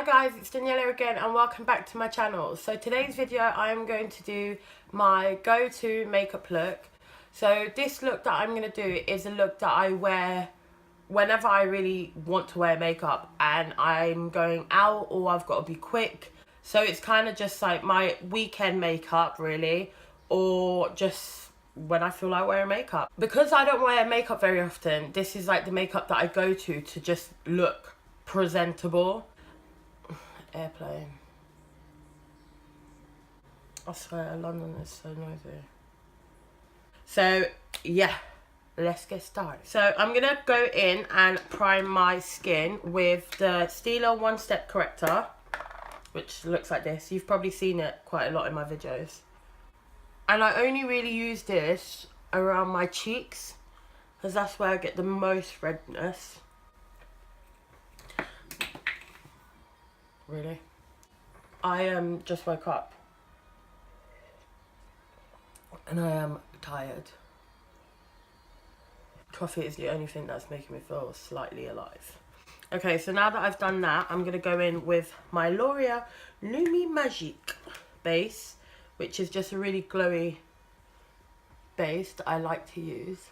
guys, it's Daniela again and welcome back to my channel. So today's video I am going to do my go-to makeup look. So this look that I'm going to do is a look that I wear whenever I really want to wear makeup and I'm going out or I've got to be quick. So it's kind of just like my weekend makeup really, or just when I feel like wearing makeup. Because I don't wear makeup very often, this is like the makeup that I go to just look presentable. Airplane. I swear London is so noisy. So yeah, let's get started. So I'm gonna go in and prime my skin with the Stila One Step Corrector, which looks like this. You've probably seen it quite a lot in my videos. And I only really use this around my cheeks because that's where I get the most redness. Really? I just woke up and I am tired. Coffee is the only thing that's making me feel slightly alive. Okay, so now that I've done that, I'm going to go in with my L'Oreal Lumi Magique base, which is just a really glowy base that I like to use.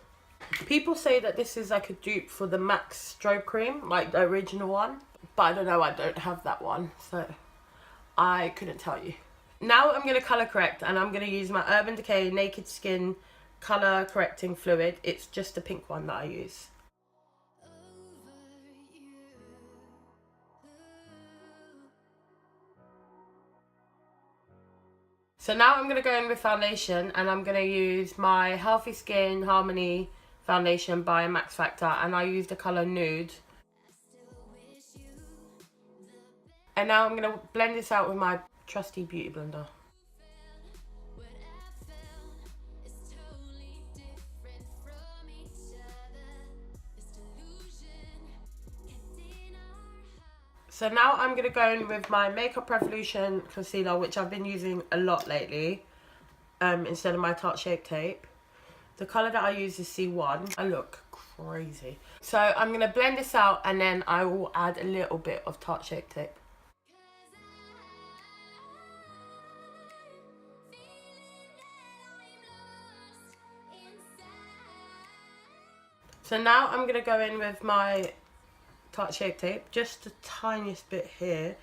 People say that this is like a dupe for the MAC strobe cream, like the original one. But I don't know, I don't have that one, so I couldn't tell you. Now I'm going to colour correct and I'm going to use my Urban Decay Naked Skin Colour Correcting Fluid. It's just the pink one that I use. So now I'm going to go in with foundation and I'm going to use my Healthy Skin Harmony foundation by Max Factor, and I use the colour Nude. And now I'm going to blend this out with my trusty beauty blender. So now I'm going to go in with my Makeup Revolution concealer, which I've been using a lot lately, instead of my Tarte Shape Tape. The colour that I use is C1. I look crazy. So I'm going to blend this out and then I will add a little bit of Tarte Shape Tape. So now I'm going to go in with my Tarte Shape Tape, just the tiniest bit here.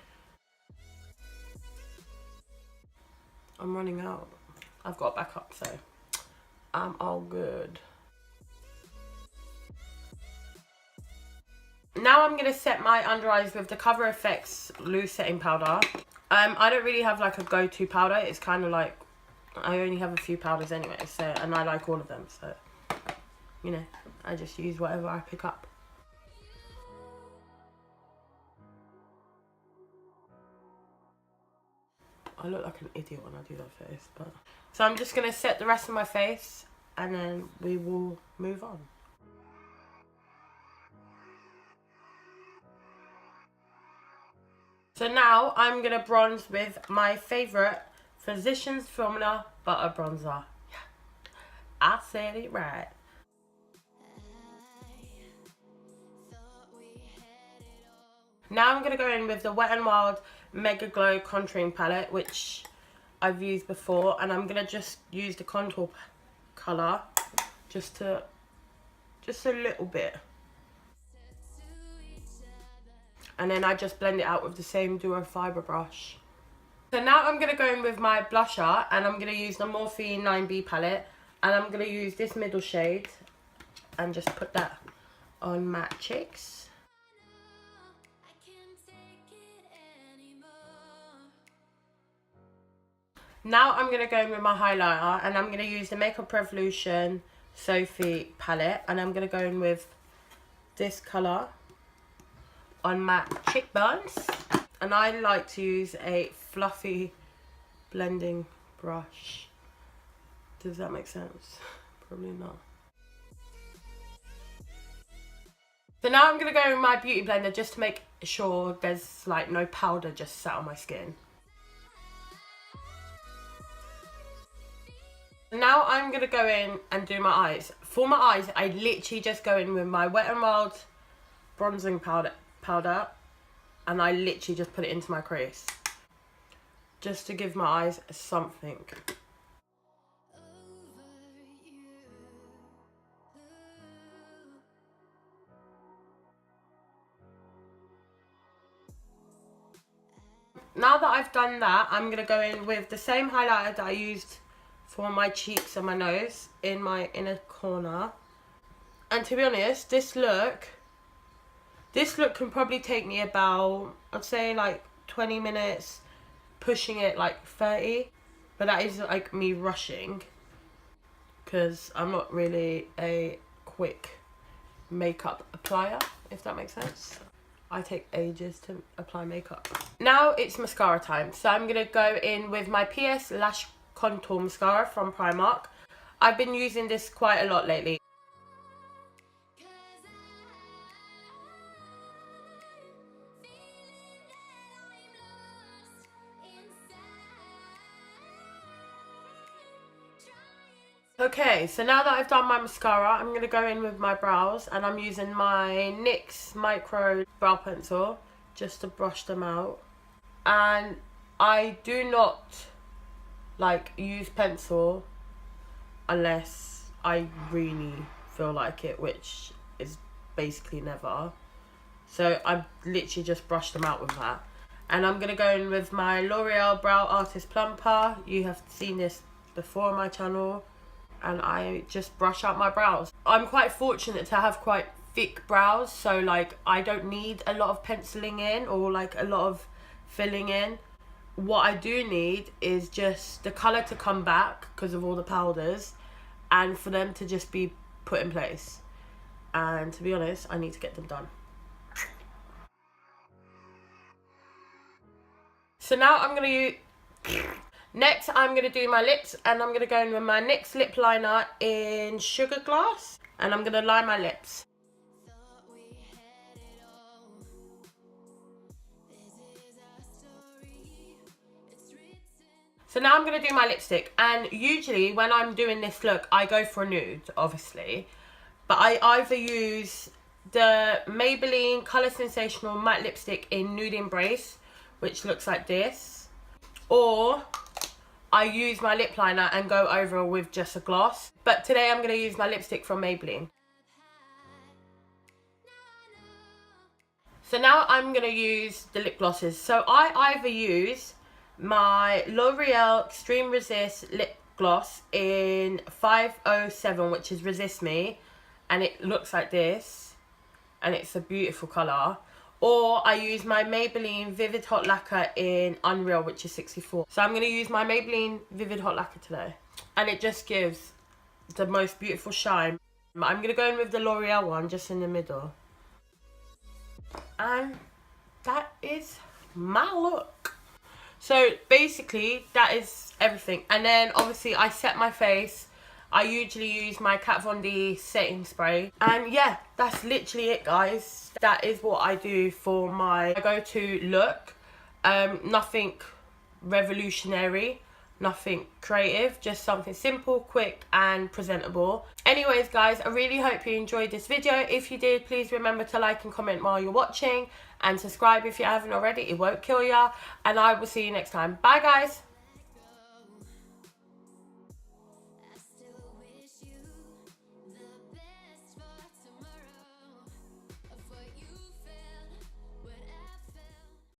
I'm running out. I've got back up, so I'm all good. Now I'm going to set my under eyes with the CoverFx loose setting powder. I don't really have like a go-to powder. It's kind of like, I only have a few powders anyway, so, and I like all of them, so you know, I just use whatever I pick up. I look like an idiot when I do that face, but... So I'm just going to set the rest of my face and then we will move on. So now I'm going to bronze with my favourite Physicians Formula Butter Bronzer. Yeah, I said it right. Now I'm going to go in with the Wet n Wild MegaGlo contouring palette, which I've used before, and I'm going to just use the contour colour just a little bit. And then I just blend it out with the same Duo Fibre brush. So now I'm going to go in with my blusher and I'm going to use the Morphe 9B palette, and I'm going to use this middle shade and just put that on my cheeks. Now I'm going to go in with my highlighter and I'm going to use the Makeup Revolution Sophx palette, and I'm going to go in with this colour on my cheekbones. And I like to use a fluffy blending brush. Does that make sense? Probably not. So now I'm going to go in with my beauty blender just to make sure there's like no powder just sat on my skin. Now I'm going to go in and do my eyes. For my eyes, I literally just go in with my Wet n Wild bronzing powder and I literally just put it into my crease. Just to give my eyes something. Now that I've done that, I'm going to go in with the same highlighter that I used for my cheeks and my nose in my inner corner. And to be honest, this look can probably take me about, I'd say like 20 minutes, pushing it like 30. But that is like me rushing, because I'm not really a quick makeup applier, if that makes sense. I take ages to apply makeup. Now it's mascara time. So I'm going to go in with my PS Lash Contour Mascara from Primark. I've been using this quite a lot lately. Okay, so now that I've done my mascara, I'm going to go in with my brows, and I'm using my NYX Micro Brow Pencil just to brush them out. And I do not like use pencil unless I really feel like it, which is basically never. So I literally just brush them out with that. And I'm going to go in with my L'Oreal Brow Artist Plumper. You have seen this before on my channel. And I just brush out my brows. I'm quite fortunate to have quite thick brows, so like I don't need a lot of penciling in or like a lot of filling in. What I do need is just the colour to come back because of all the powders, and for them to just be put in place. And to be honest, I need to get them done. So now I'm going to use... Next, I'm going to do my lips, and I'm going to go in with my NYX lip liner in Sugar Glass, and I'm going to line my lips. So now I'm going to do my lipstick, and usually when I'm doing this look, I go for a nude, obviously, but I either use the Maybelline Colour Sensational Matte Lipstick in Nude Embrace, which looks like this, or I use my lip liner and go over with just a gloss. But today I'm going to use my lipstick from Maybelline. So now I'm going to use the lip glosses. So I either use my L'Oreal Extreme Resist lip gloss in 507, which is Resist Me, and it looks like this, and it's a beautiful colour. Or I use my Maybelline Vivid Hot Lacquer in Unreal, which is 64. So I'm going to use my Maybelline Vivid Hot Lacquer today. And it just gives the most beautiful shine. I'm going to go in with the L'Oreal one, just in the middle. And that is my look. So basically, that is everything. And then obviously I set my face. I usually use my Kat Von D setting spray. And yeah, that's literally it, guys. That is what I do for my go-to look. Nothing revolutionary, nothing creative, just something simple, quick and presentable. Anyways, guys, I really hope you enjoyed this video. If you did, please remember to like and comment while you're watching, and subscribe if you haven't already. It won't kill ya. And I will see you next time. Bye, guys.